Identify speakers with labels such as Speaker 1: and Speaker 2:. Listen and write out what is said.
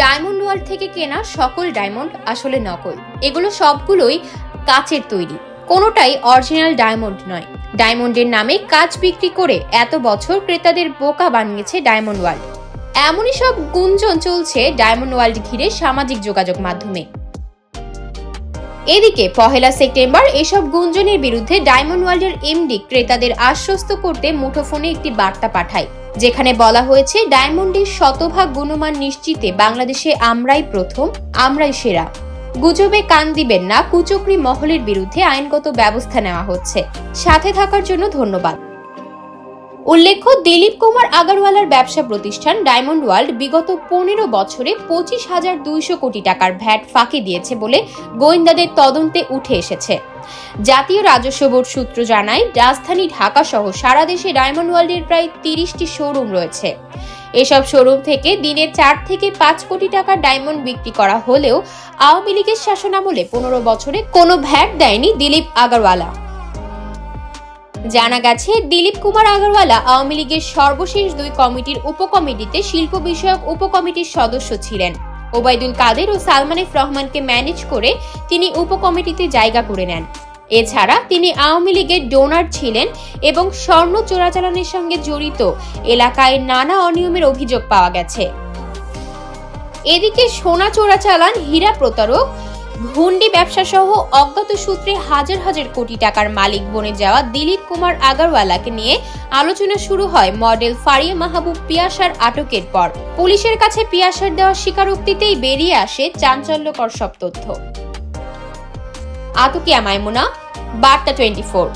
Speaker 1: Diamond world থেকে কেনা সকল ডায়মন্ড আসলে নকল। এগুলো সবগুলোই কাচের তৈরি, কোনোটাই অরিজিনাল ডায়মন্ড নয়। ডায়মন্ডের নামে কাচ বিক্রি করে এত বছর ক্রেতাদের বোকা বানিয়েছে ডায়মন্ড ওয়ার্ল্ড। এমনই সব গুঞ্জন চলছে ডায়মন্ড ওয়ার্ল্ড ঘিরে সামাজিক যোগাযোগ মাধ্যমে। এদিকে 1 সেপ্টেম্বর এসব গুঞ্জনের বিরুদ্ধে ডায়মন্ড ওয়ার্ল্ডের এমডি ক্রেতাদের আশ্বস্ত করতে মুঠোফোনে একটি বার্তা পাঠায়, যেখানে বলা হয়েছে ডায়মন্ডের শতভাগ গুণমান নিশ্চিতে বাংলাদেশে আমরাই প্রথম, আমরাই সেরা। গুজবে কান দিবেন না, কুচক্রী মহলের বিরুদ্ধে আইনগত ব্যবস্থা নেওয়া হচ্ছে। সাথে থাকার জন্য ধন্যবাদ। উল্লেখ্য, দিলীপ কুমার আগারওয়ালার ব্যবসা প্রতিষ্ঠান ডায়মন্ড ওয়ার্ল্ড বিগত 15 বছরে 25,200 কোটি টাকার ভ্যাট ফাঁকি দিয়েছে বলে গোয়েন্দাদের তদন্তে উঠে এসেছে। জাতীয় রাজস্ব বোর্ড সূত্র জানায়, রাজধানী ঢাকা সহ সারা দেশে ডায়মন্ড ওয়ার্ল্ডের প্রায় 30টি শোরুম রয়েছে। এসব শোরুম থেকে দিনে 4 থেকে 5 কোটি টাকার ডায়মন্ড বিক্রি করা হলেও আওয়ামী লীগের শাসনামলে 15 বছরে কোনো ভ্যাট দেয়নি দিলীপ আগারওয়ালা। জানা গেছে, দিলীপ কুমার আগারওয়ালা আওয়ামী লীগের সর্বশেষ 2 কমিটির উপকমিটিতে শিল্প বিষয়ক উপকমিটির সদস্য ছিলেন। ওবায়দুল কাদের ও সালমান এফ রহমানকে ম্যানেজ করে তিনি উপকমিটিতে জায়গা করে নেন। এছাড়া তিনি আওয়ামী লীগের ডোনার ছিলেন এবং স্বর্ণ চোরাচালানের সঙ্গে জড়িত এলাকায় নানা অনিয়মের অভিযোগ পাওয়া গেছে। এদিকে সোনা চোরাচালান, হীরা প্রতারক, হুন্ডি ব্যবসা সহ অজ্ঞাত সূত্রে হাজার হাজার কোটি টাকার মালিক বনে যাওয়া দিলীপ কুমার আগারওয়ালাকে নিয়ে আলোচনা শুরু হয় মডেল ফারিয়া মাহবুব পিয়াসার আটকের পর। পুলিশের কাছে পিয়াসার দেওয়া স্বীকারোক্তিতেই বেরিয়ে আসে চাঞ্চল্যকর সব তথ্য। আতকিয়া মাইমুনা, বার্তা 24।